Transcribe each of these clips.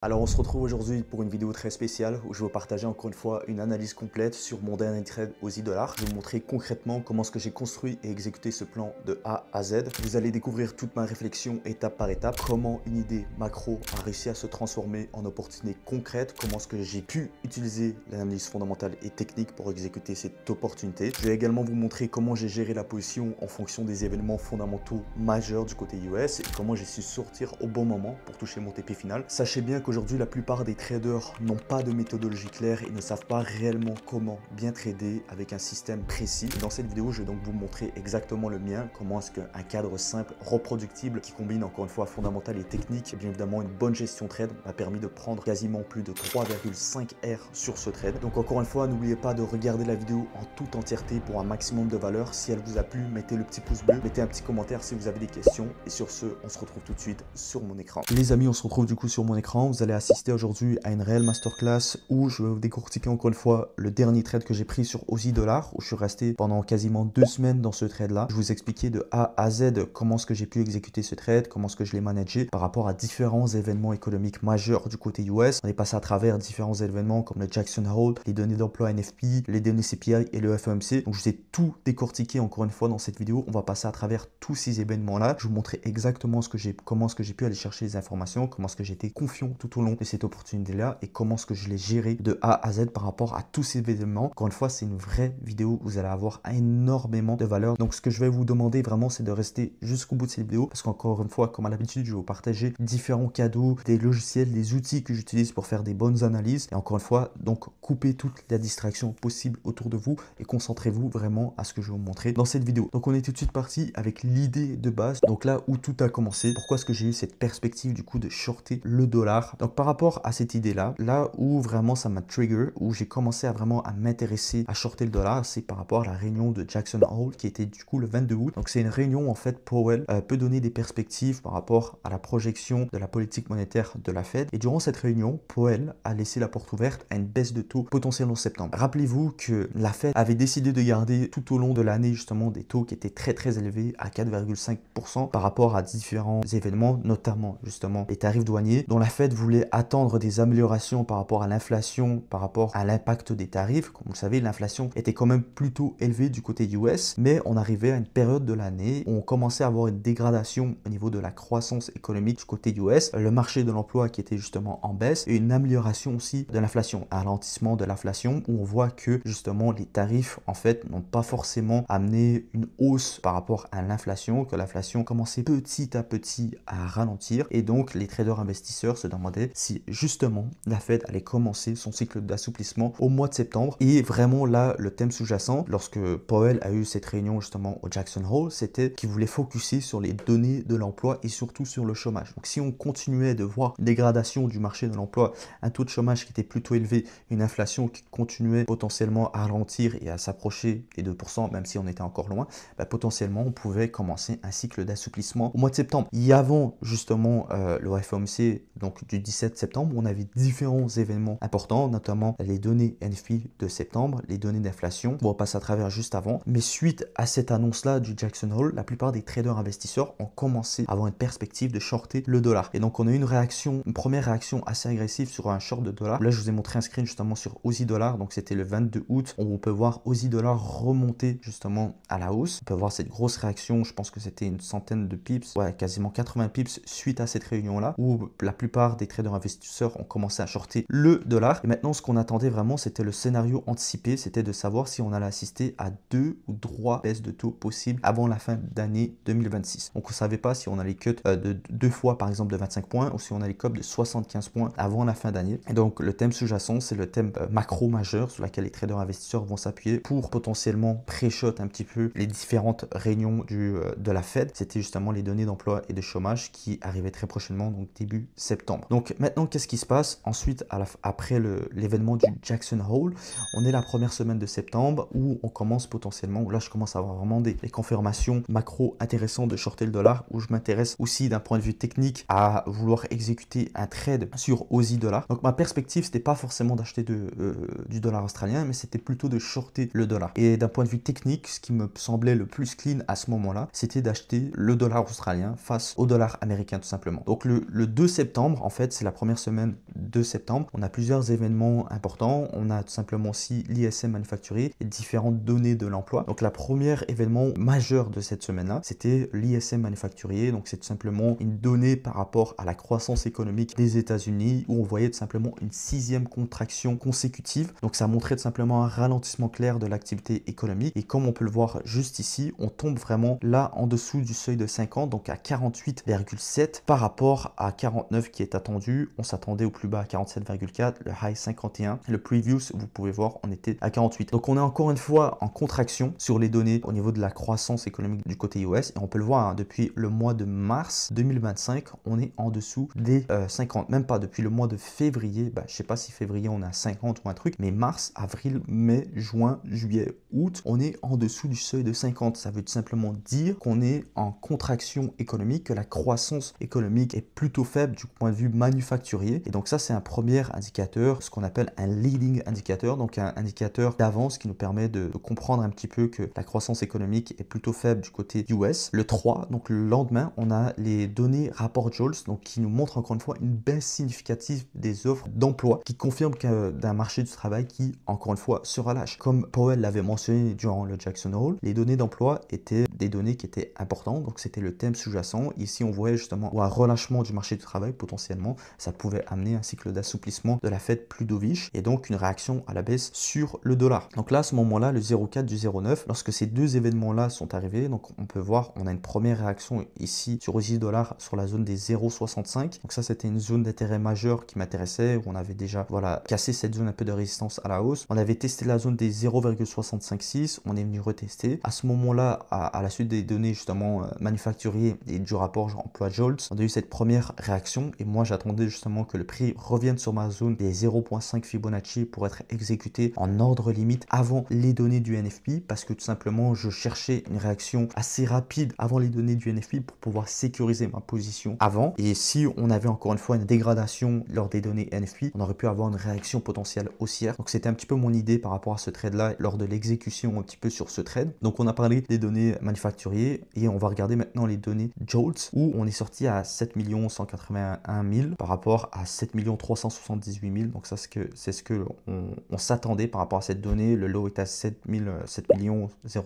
Alors on se retrouve aujourd'hui pour une vidéo très spéciale où je vais vous partager encore une fois une analyse complète sur mon dernier trade aux $. Je vais vous montrer concrètement comment est-ce que j'ai construit et exécuté ce plan de A à Z. Vous allez découvrir toute ma réflexion étape par étape, comment une idée macro a réussi à se transformer en opportunité concrète, comment est-ce que j'ai pu utiliser l'analyse fondamentale et technique pour exécuter cette opportunité. Je vais également vous montrer comment j'ai géré la position en fonction des événements fondamentaux majeurs du côté US et comment j'ai su sortir au bon moment pour toucher mon TP final. Sachez bien qu'aujourd'hui, la plupart des traders n'ont pas de méthodologie claire et ne savent pas réellement comment bien trader avec un système précis. Et dans cette vidéo, je vais donc vous montrer exactement le mien, comment est-ce qu'un cadre simple, reproductible, qui combine encore une fois fondamental et technique, et bien évidemment une bonne gestion trade, m'a permis de prendre quasiment plus de 3,5 R sur ce trade. Donc encore une fois, n'oubliez pas de regarder la vidéo en toute entièreté pour un maximum de valeur. Si elle vous a plu, mettez le petit pouce bleu, mettez un petit commentaire si vous avez des questions. Et sur ce, on se retrouve tout de suite sur mon écran. Les amis, on se retrouve du coup sur mon écran. Vous allez assister aujourd'hui à une réelle masterclass où je vais vous décortiquer encore une fois le dernier trade que j'ai pris sur Aussie Dollar, où je suis resté pendant quasiment 2 semaines dans ce trade là. Je vous expliquais de A à Z comment est-ce que j'ai pu exécuter ce trade, comment est-ce que je l'ai managé par rapport à différents événements économiques majeurs du côté US. On est passé à travers différents événements comme le Jackson Hole, les données d'emploi NFP, les données CPI et le FOMC. Donc je vous ai tout décortiqué encore une fois dans cette vidéo. On va passer à travers tous ces événements là. Je vais vous montrer exactement comment est-ce que j'ai pu aller chercher les informations, comment est-ce que j'ai été confiant tout au long de cette opportunité-là et comment est-ce que je l'ai géré de A à Z par rapport à tous ces événements. Encore une fois, c'est une vraie vidéo où vous allez avoir énormément de valeur. Donc, ce que je vais vous demander vraiment, c'est de rester jusqu'au bout de cette vidéo parce qu'encore une fois, comme à l'habitude, je vais vous partager différents cadeaux, des logiciels, des outils que j'utilise pour faire des bonnes analyses. Et encore une fois, donc, coupez toute la distraction possible autour de vous et concentrez-vous vraiment à ce que je vais vous montrer dans cette vidéo. Donc, on est tout de suite parti avec l'idée de base. Donc là où tout a commencé, pourquoi est-ce que j'ai eu cette perspective du coup de shorter le dollar. Donc par rapport à cette idée-là, là où vraiment ça m'a trigger, où j'ai commencé à vraiment à m'intéresser à shorter le dollar, c'est par rapport à la réunion de Jackson Hole qui était du coup le 22 août. Donc c'est une réunion en fait, Powell peut donner des perspectives par rapport à la projection de la politique monétaire de la Fed. Et durant cette réunion, Powell a laissé la porte ouverte à une baisse de taux potentielle en septembre. Rappelez-vous que la Fed avait décidé de garder tout au long de l'année justement des taux qui étaient très élevés à 4,5% par rapport à différents événements, notamment justement les tarifs douaniers dont la Fed voulait attendre des améliorations par rapport à l'inflation, par rapport à l'impact des tarifs. Comme vous le savez, l'inflation était quand même plutôt élevée du côté US, mais on arrivait à une période de l'année où on commençait à avoir une dégradation au niveau de la croissance économique du côté US, le marché de l'emploi qui était justement en baisse et une amélioration aussi de l'inflation, un ralentissement de l'inflation où on voit que justement les tarifs en fait n'ont pas forcément amené une hausse par rapport à l'inflation, que l'inflation commençait petit à petit à ralentir et donc les traders investisseurs se demandaient si justement la Fed allait commencer son cycle d'assouplissement au mois de septembre. Et vraiment là, le thème sous-jacent, lorsque Powell a eu cette réunion justement au Jackson Hole, c'était qu'il voulait focuser sur les données de l'emploi et surtout sur le chômage. Donc si on continuait de voir une dégradation du marché de l'emploi, un taux de chômage qui était plutôt élevé, une inflation qui continuait potentiellement à ralentir et à s'approcher des 2%, même si on était encore loin, potentiellement on pouvait commencer un cycle d'assouplissement au mois de septembre. Il y avant justement le FOMC donc du 17 septembre, on avait différents événements importants, notamment les données NFP de septembre, les données d'inflation. On va passer à travers juste avant. Mais suite à cette annonce-là du Jackson Hole, la plupart des traders investisseurs ont commencé à avoir une perspective de shorter le dollar. Et donc on a eu une première réaction assez agressive sur un short de dollar. Là, je vous ai montré un screen justement sur Aussie Dollar, donc c'était le 22 août, où on peut voir Aussie Dollar remonter justement à la hausse. On peut voir cette grosse réaction, je pense que c'était une centaine de pips, ouais, quasiment 80 pips suite à cette réunion-là, où la plupart des traders investisseurs ont commencé à shorter le dollar. Et maintenant, ce qu'on attendait vraiment, c'était le scénario anticipé, c'était de savoir si on allait assister à 2 ou 3 baisses de taux possibles avant la fin d'année 2026. Donc, on ne savait pas si on allait cut de 2 fois, par exemple, de 25 points ou si on allait cut de 75 points avant la fin d'année. Et donc, le thème sous-jacent, c'est le thème macro majeur sur lequel les traders investisseurs vont s'appuyer pour potentiellement pré-shot un petit peu les différentes réunions de la Fed. C'était justement les données d'emploi et de chômage qui arrivaient très prochainement, donc début septembre. Donc maintenant, qu'est-ce qui se passe ensuite après l'événement du Jackson Hole? On est la première semaine de septembre où on commence potentiellement, où là je commence à avoir vraiment des confirmations macro intéressantes de shorter le dollar, où je m'intéresse aussi d'un point de vue technique à vouloir exécuter un trade sur Aussie Dollar. Donc ma perspective, c'était pas forcément d'acheter du dollar australien, mais c'était plutôt de shorter le dollar. Et d'un point de vue technique, ce qui me semblait le plus clean à ce moment-là, c'était d'acheter le dollar australien face au dollar américain tout simplement. Donc le 2 septembre, en fait, fait, c'est la première semaine de septembre. On a plusieurs événements importants. On a tout simplement aussi l'ISM manufacturier et différentes données de l'emploi. Donc, la première événement majeur de cette semaine-là, c'était l'ISM manufacturier. Donc, c'est tout simplement une donnée par rapport à la croissance économique des États-Unis où on voyait tout simplement une 6e contraction consécutive. Donc, ça montrait tout simplement un ralentissement clair de l'activité économique. Et comme on peut le voir juste ici, on tombe vraiment là en dessous du seuil de 50, donc à 48,7 par rapport à 49 qui est attendu. On s'attendait au plus bas à 47,4, le high 51. Le previous, vous pouvez voir, on était à 48. Donc, on est encore une fois en contraction sur les données au niveau de la croissance économique du côté US. Et on peut le voir, hein, depuis le mois de mars 2025, on est en dessous des 50. Même pas depuis le mois de février. Je ne sais pas si février on est à 50 ou un truc, mais mars, avril, mai, juin, juillet, août, on est en dessous du seuil de 50. Ça veut tout simplement dire qu'on est en contraction économique, que la croissance économique est plutôt faible du point de vue manufacturier. Et donc ça, c'est un premier indicateur, ce qu'on appelle un leading indicator, donc un indicateur d'avance qui nous permet de comprendre un petit peu que la croissance économique est plutôt faible du côté US. Le 3, donc le lendemain, on a les données rapport JOLTS, donc qui nous montrent encore une fois une baisse significative des offres d'emploi, qui confirme d'un marché du travail qui, encore une fois, se relâche. Comme Powell l'avait mentionné durant le Jackson Hole, les données d'emploi étaient des données qui étaient importantes, donc c'était le thème sous-jacent. Ici, on voyait justement un relâchement du marché du travail potentiellement. Ça pouvait amener un cycle d'assouplissement de la Fed plus dovish et donc une réaction à la baisse sur le dollar. Donc là, à ce moment-là, le 0,4 du 0,9, lorsque ces deux événements-là sont arrivés, donc on peut voir, on a une première réaction ici sur Aussie dollar sur la zone des 0,65. Donc ça, c'était une zone d'intérêt majeur qui m'intéressait, où on avait déjà cassé cette zone un peu de résistance à la hausse. On avait testé la zone des 0,656, on est venu retester. À ce moment-là, à la suite des données justement manufacturiers et du rapport emploi JOLTS, on a eu cette première réaction et moi j'attendais justement que le prix revienne sur ma zone des 0,5 Fibonacci pour être exécuté en ordre limite avant les données du NFP, parce que tout simplement je cherchais une réaction assez rapide avant les données du NFP pour pouvoir sécuriser ma position avant. Et si on avait encore une fois une dégradation lors des données NFP, on aurait pu avoir une réaction potentielle haussière. Donc c'était un petit peu mon idée par rapport à ce trade là lors de l'exécution un petit peu sur ce trade. Donc on a parlé des données manufacturiers et on va regarder maintenant les données JOLTS où on est sorti à 7 181 000 par rapport à 7 378 000. Donc ça, c'est ce que on s'attendait par rapport à cette donnée. Le low était à 7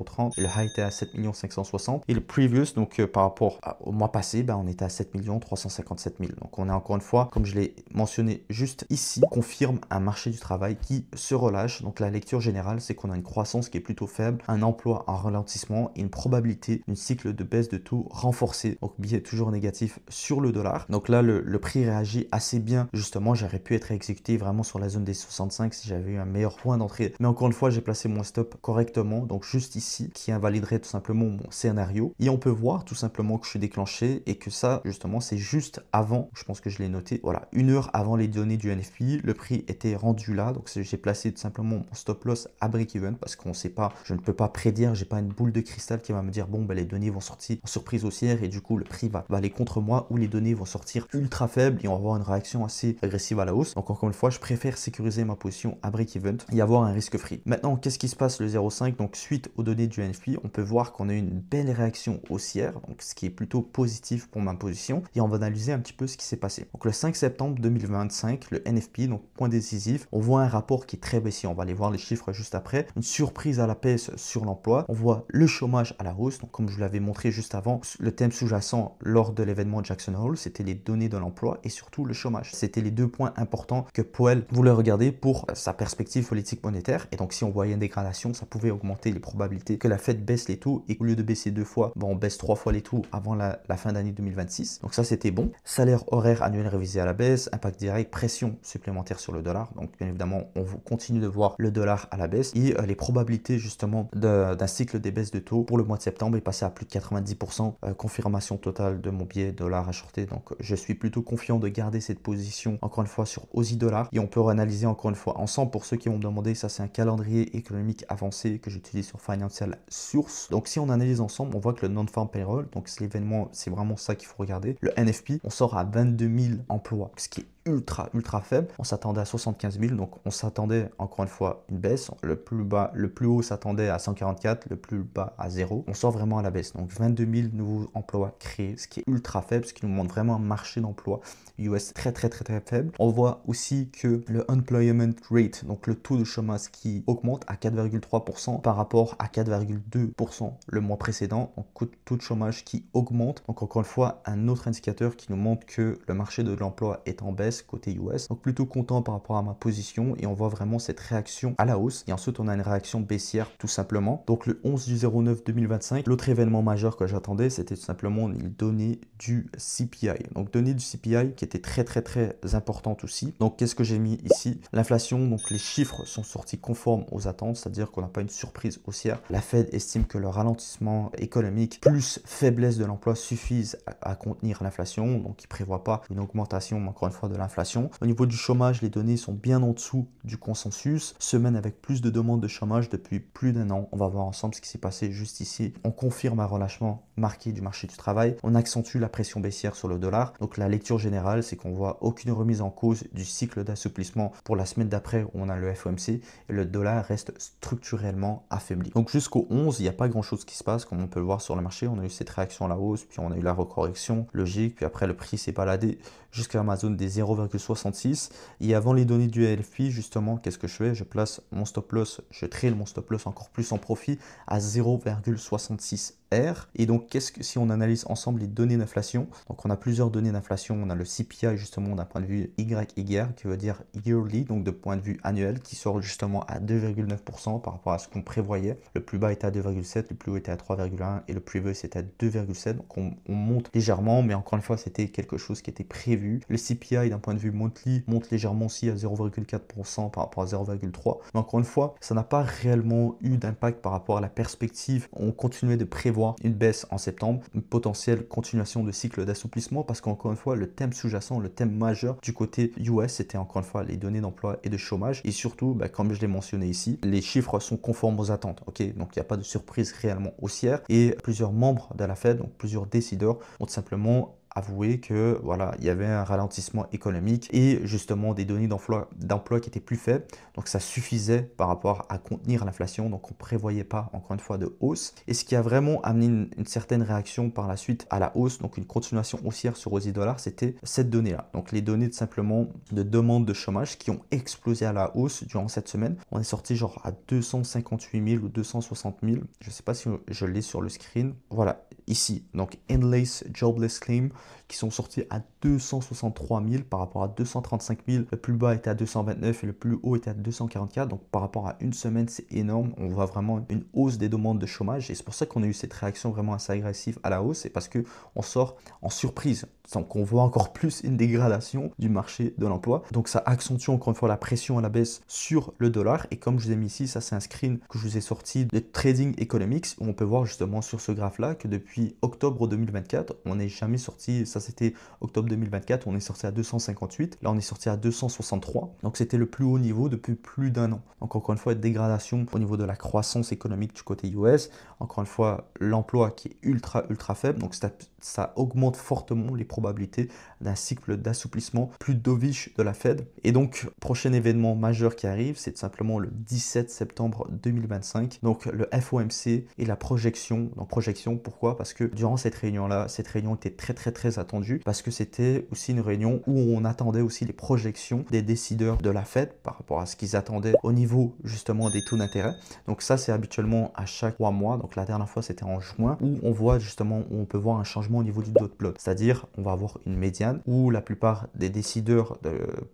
030, le high était à 7 560 et le previous, donc par rapport au mois passé, on était à 7 357 000. Donc on est encore une fois, comme je l'ai mentionné juste ici, confirme un marché du travail qui se relâche. Donc la lecture générale, c'est qu'on a une croissance qui est plutôt faible, un emploi en ralentissement et une probabilité d'une cycle de baisse de taux renforcée. Donc billet toujours négatif sur le dollar. Donc là, le prix réagit assez bien. Justement, j'aurais pu être exécuté vraiment sur la zone des 65 si j'avais eu un meilleur point d'entrée. Mais encore une fois, j'ai placé mon stop correctement. Donc juste ici, qui invaliderait tout simplement mon scénario. Et on peut voir tout simplement que je suis déclenché et que ça, justement, c'est juste avant. Je pense que je l'ai noté. Voilà, 1 heure avant les données du NFP, le prix était rendu là. Donc j'ai placé tout simplement mon stop loss à break-even parce qu'on ne sait pas, je ne peux pas prédire, j'ai pas une boule de cristal qui va me dire bon, les données vont sortir en surprise haussière et du coup le prix va aller contre moi, ou les données vont sortir ultra faibles et on va avoir une réaction assez agressive à la hausse. Donc encore une fois, je préfère sécuriser ma position à break-even et avoir un risque free. Maintenant, qu'est-ce qui se passe le 0,5? Donc suite aux données du NFP, on peut voir qu'on a eu une belle réaction haussière, donc ce qui est plutôt positif pour ma position, et on va analyser un petit peu ce qui s'est passé. Donc le 5 septembre 2025, le NFP, donc point décisif, on voit un rapport qui est très baissier. On va aller voir les chiffres juste après. Une surprise à la baisse sur l'emploi. On voit le chômage à la hausse. Donc comme je vous l'avais montré juste avant, le thème sous-jacent lors de l'événement Jackson Hole, c'était les données de l'emploi et surtout le chômage. C'était les deux points importants que Powell voulait regarder pour sa perspective politique monétaire. Et donc si on voyait une dégradation, ça pouvait augmenter les probabilités que la Fed baisse les taux et qu'au lieu de baisser 2 fois, on baisse 3 fois les taux avant la fin d'année 2026. Donc ça, c'était bon. Salaire horaire annuel révisé à la baisse, impact direct, pression supplémentaire sur le dollar. Donc bien évidemment, on continue de voir le dollar à la baisse et les probabilités justement d'un cycle des baisses de taux pour le mois de septembre est passé à plus de 90%. Confirmation totale de mon billet dollar à shorter. Donc je suis plutôt confiant de garder cette position encore une fois sur Aussie dollar et on peut analyser encore une fois ensemble. Pour ceux qui vont me demander, ça c'est un calendrier économique avancé que j'utilise sur Financial Source. Donc si on analyse ensemble, on voit que le non-farm payroll, donc c'est l'événement, c'est vraiment ça qu'il faut regarder. Le NFP, on sort à 22 000 emplois, ce qui est ultra faible. On s'attendait à 75 000, donc on s'attendait encore une fois une baisse. Le plus haut s'attendait à 144, le plus bas à 0. On sort vraiment à la baisse. Donc 22 000 nouveaux emplois créés, ce qui est ultra faible, ce qui nous montre vraiment un marché d'emploi US très faible. On voit aussi que le unemployment rate, donc le taux de chômage qui augmente à 4,3% par rapport à 4,2% le mois précédent. Donc taux de chômage qui augmente. Donc encore une fois, un autre indicateur qui nous montre que le marché de l'emploi est en baisse côté US. Donc plutôt content par rapport à ma position et on voit vraiment cette réaction à la hausse. Et ensuite, on a une réaction baissière tout simplement. Donc le 11 du 09 2025, l'autre événement majeur que j'attendais, c'était tout simplement les données du CPI. Donc données du CPI qui étaient très importantes aussi. Donc qu'est-ce que j'ai mis ici? L'inflation, donc les chiffres sont sortis conformes aux attentes, c'est-à-dire qu'on n'a pas une surprise haussière. La Fed estime que le ralentissement économique plus faiblesse de l'emploi suffisent à contenir l'inflation. Donc il ne prévoit pas une augmentation, encore une fois, de l'inflation. Au niveau du chômage, les données sont bien en dessous du consensus. Semaine avec plus de demandes de chômage depuis plus d'un an. On va voir ensemble ce qui s'est passé juste ici. On confirme un relâchement marqué du marché du travail. On accentue la pression baissière sur le dollar. Donc la lecture générale, c'est qu'on voit aucune remise en cause du cycle d'assouplissement pour la semaine d'après où on a le FOMC et le dollar reste structurellement affaibli. Donc jusqu'au 11, il n'y a pas grand chose qui se passe comme on peut le voir sur le marché. On a eu cette réaction à la hausse, puis on a eu la recorrection logique, puis après le prix s'est baladé jusqu'à ma zone des 0,66. Et avant les données du LFI, justement, qu'est-ce que je fais? Je place mon stop loss, je traîne mon stop loss encore plus en profit à 0,66 R. Et donc, si on analyse ensemble les données d'inflation, donc on a plusieurs données d'inflation, on a le CPI justement d'un point de vue YYR qui veut dire yearly, donc de point de vue annuel, qui sort justement à 2,9% par rapport à ce qu'on prévoyait. Le plus bas était à 2,7, le plus haut était à 3,1 et le previous c'était à 2,7. Donc on monte légèrement, mais encore une fois, c'était quelque chose qui était prévu. Le CPI d'un point de vue monthly monte légèrement aussi à 0,4% par rapport à 0,3. Mais encore une fois, ça n'a pas réellement eu d'impact par rapport à la perspective. On continuait de prévoir une baisse en septembre, une potentielle continuation de cycle d'assouplissement parce qu'encore une fois, le thème sous-jacent, le thème majeur du côté US, c'était encore une fois les données d'emploi et de chômage. Et surtout, comme je l'ai mentionné ici, les chiffres sont conformes aux attentes. Ok, donc il n'y a pas de surprise réellement haussière et plusieurs membres de la Fed, donc plusieurs décideurs, ont simplement avouer que voilà, il y avait un ralentissement économique et justement des données d'emploi qui étaient plus faibles. Donc ça suffisait par rapport à contenir l'inflation. Donc on ne prévoyait pas encore une fois de hausse. Et ce qui a vraiment amené une certaine réaction par la suite à la hausse, donc une continuation haussière sur Aussie Dollar, c'était cette donnée-là. Donc les données simplement de demande de chômage qui ont explosé à la hausse durant cette semaine. On est sorti genre à 258 000 ou 260 000. Je ne sais pas si je l'ai sur le screen. Voilà, ici. Donc Endless Jobless Claim qui sont sortis à 263 000 par rapport à 235 000. Le plus bas était à 229 et le plus haut était à 244. Donc par rapport à une semaine, c'est énorme. On voit vraiment une hausse des demandes de chômage et c'est pour ça qu'on a eu cette réaction vraiment assez agressive à la hausse. C'est parce qu'on sort en surprise. Donc on voit encore plus une dégradation du marché de l'emploi. Donc ça accentue encore une fois la pression à la baisse sur le dollar. Et comme je vous ai mis ici, ça c'est un screen que je vous ai sorti de Trading Economics où on peut voir justement sur ce graphe-là que depuis octobre 2024, on n'est jamais sorti. Ça c'était octobre 2024, on est sorti à 258. Là on est sorti à 263. Donc c'était le plus haut niveau depuis plus d'un an. Donc encore une fois, une dégradation au niveau de la croissance économique du côté US. Encore une fois, l'emploi qui est ultra faible. Donc ça augmente fortement les probabilités d'un cycle d'assouplissement plus dovish de la Fed. Et donc, prochain événement majeur qui arrive, c'est simplement le 17 septembre 2025. Donc, le FOMC et la projection. Donc, projection, pourquoi? Parce que durant cette réunion-là, cette réunion était très attendue parce que c'était aussi une réunion où on attendait aussi les projections des décideurs de la Fed par rapport à ce qu'ils attendaient au niveau justement des taux d'intérêt. Donc, ça, c'est habituellement à chaque 3 mois. Donc, la dernière fois, c'était en juin où on voit justement, où on peut voir un changement au niveau du dot plot. C'est-à-dire, on va avoir une médiane où la plupart des décideurs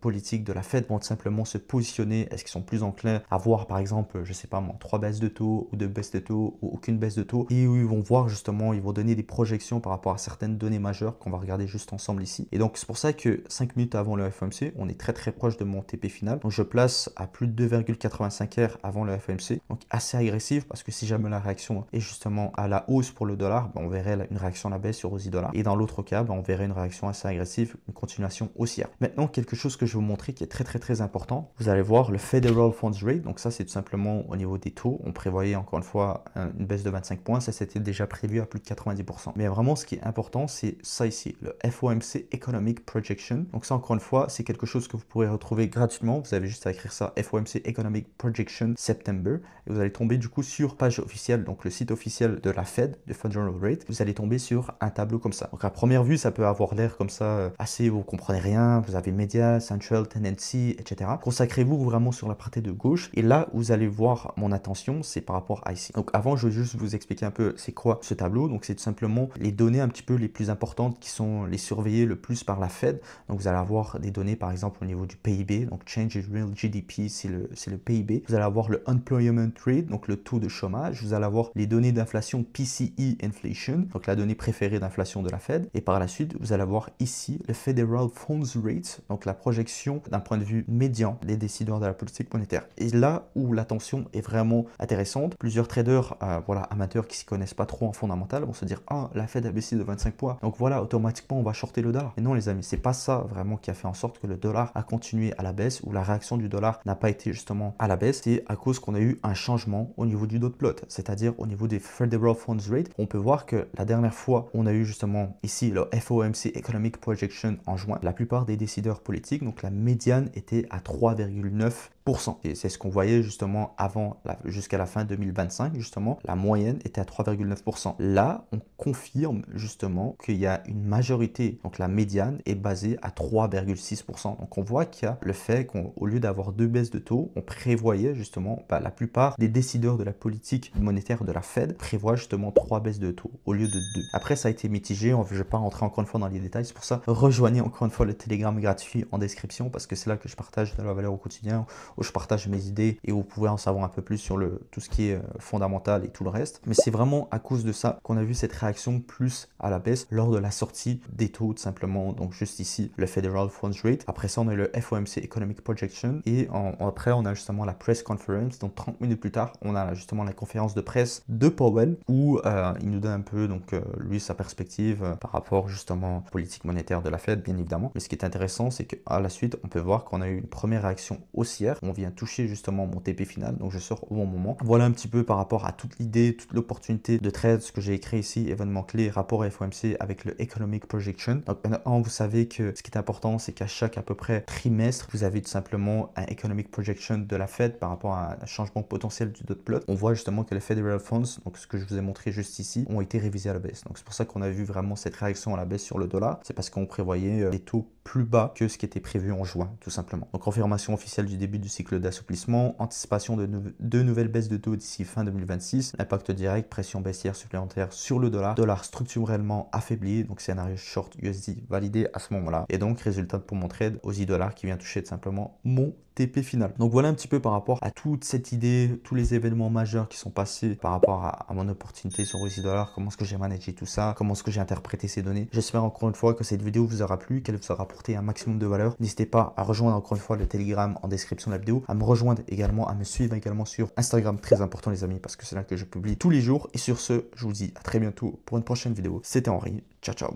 politiques de la Fed vont simplement se positionner. Est-ce qu'ils sont plus enclins à voir, par exemple, je sais pas moi, 3 baisses de taux ou 2 baisses de taux ou aucune baisse de taux et où ils vont voir justement, ils vont donner des projections par rapport à certaines données majeures qu'on va regarder juste ensemble ici. Et donc, c'est pour ça que 5 minutes avant le FOMC, on est très proche de mon TP final. Donc, je place à plus de 2,85 R avant le FOMC. Donc, assez agressif parce que si jamais la réaction est justement à la hausse pour le dollar, on verrait une réaction à la baisse sur Aussie Dollar. Et dans l'autre cas, on verrait verrez une réaction assez agressive, une continuation haussière. Maintenant, quelque chose que je vais vous montrer qui est très important, vous allez voir le Federal Funds Rate. Donc ça, c'est tout simplement au niveau des taux. On prévoyait encore une fois une baisse de 25 points. Ça, c'était déjà prévu à plus de 90%. Mais vraiment, ce qui est important, c'est ça ici, le FOMC Economic Projection. Donc ça, encore une fois, c'est quelque chose que vous pourrez retrouver gratuitement. Vous avez juste à écrire ça, FOMC Economic Projection September. Et vous allez tomber du coup sur page officielle, donc le site officiel de la Fed, de Federal Rate. Vous allez tomber sur un tableau comme ça. Donc à première vue, ça peut avoir l'air comme ça, assez, vous comprenez rien. Vous avez Media, Central, Tendency, etc. Consacrez-vous vraiment sur la partie de gauche. Et là, vous allez voir mon attention, c'est par rapport à ici. Donc avant, je vais juste vous expliquer un peu c'est quoi ce tableau. Donc c'est tout simplement les données un petit peu les plus importantes qui sont les surveillées le plus par la Fed. Donc vous allez avoir des données par exemple au niveau du PIB, donc Change in Real GDP, c'est le PIB. Vous allez avoir le Unemployment Rate, donc le taux de chômage. Vous allez avoir les données d'inflation PCE Inflation, donc la donnée préférée d'inflation de la Fed. Et par la suite, vous allez avoir ici le Federal Funds Rate, donc la projection d'un point de vue médian des décideurs de la politique monétaire. Et là où l'attention est vraiment intéressante, plusieurs traders voilà, amateurs qui ne s'y connaissent pas trop en fondamental vont se dire « Ah, la Fed a baissé de 25 points, donc voilà, automatiquement on va shorter le dollar. » Et non les amis, c'est pas ça vraiment qui a fait en sorte que le dollar a continué à la baisse ou la réaction du dollar n'a pas été justement à la baisse. C'est à cause qu'on a eu un changement au niveau du dot plot, c'est-à-dire au niveau des Federal Funds Rate. On peut voir que la dernière fois, on a eu justement ici le FOMC Economic Projection en juin. La plupart des décideurs politiques, donc la médiane était à 3,9%. Et c'est ce qu'on voyait justement avant, jusqu'à la fin 2025, justement, la moyenne était à 3,9%. Là, on confirme justement qu'il y a une majorité, donc la médiane est basée à 3,6%. Donc on voit qu'il y a le fait qu'au lieu d'avoir deux baisses de taux, on prévoyait justement, la plupart des décideurs de la politique monétaire de la Fed prévoient justement 3 baisses de taux au lieu de 2. Après, ça a été mitigé, je ne vais pas rentrer encore une fois dans les détails, c'est pour ça, rejoignez encore une fois le Telegram gratuit en description parce que c'est là que je partage de la valeur au quotidien, où je partage mes idées et vous pouvez en savoir un peu plus sur tout ce qui est fondamental et tout le reste. Mais c'est vraiment à cause de ça qu'on a vu cette réaction plus à la baisse lors de la sortie des taux tout simplement. Donc juste ici, le Federal Funds Rate. Après ça, on a le FOMC Economic Projection et après, on a justement la press conference. Donc 30 minutes plus tard, on a justement la conférence de presse de Powell où il nous donne un peu, donc lui, sa perspective par rapport justement à la politique monétaire de la Fed, bien évidemment. Mais ce qui est intéressant, c'est qu'à la suite, on peut voir qu'on a eu une première réaction haussière. On vient toucher justement mon TP final, donc je sors au bon moment. Voilà un petit peu par rapport à toute l'idée, toute l'opportunité de trade, ce que j'ai écrit ici, événement clé, rapport FOMC avec le Economic Projection. Donc maintenant, vous savez que ce qui est important, c'est qu'à chaque à peu près trimestre, vous avez tout simplement un Economic Projection de la Fed par rapport à un changement potentiel du dot plot. On voit justement que les Federal Funds, donc ce que je vous ai montré juste ici, ont été révisés à la baisse. Donc c'est pour ça qu'on a vu vraiment cette réaction à la baisse sur le dollar. C'est parce qu'on prévoyait des taux plus bas que ce qui était prévu en juin, tout simplement. Donc confirmation officielle du début du cycle d'assouplissement, anticipation de deux nouvelles baisses de taux d'ici fin 2026, impact direct, pression baissière supplémentaire sur le dollar structurellement affaibli, donc scénario short USD validé à ce moment-là. Et donc résultat pour mon trade Aussie dollar qui vient toucher tout simplement mon TP final. Donc voilà un petit peu par rapport à toute cette idée, tous les événements majeurs qui sont passés par rapport à mon opportunité sur Aussie dollar, comment est-ce que j'ai managé tout ça, comment est-ce que j'ai interprété ces données. J'espère encore une fois que cette vidéo vous aura plu, qu'elle vous aura apporté un maximum de valeur. N'hésitez pas à rejoindre encore une fois le Telegram en description de la vidéo, à me rejoindre également, à me suivre également sur Instagram, très important les amis, parce que c'est là que je publie tous les jours. Et sur ce, je vous dis à très bientôt pour une prochaine vidéo. C'était Henri, ciao ciao.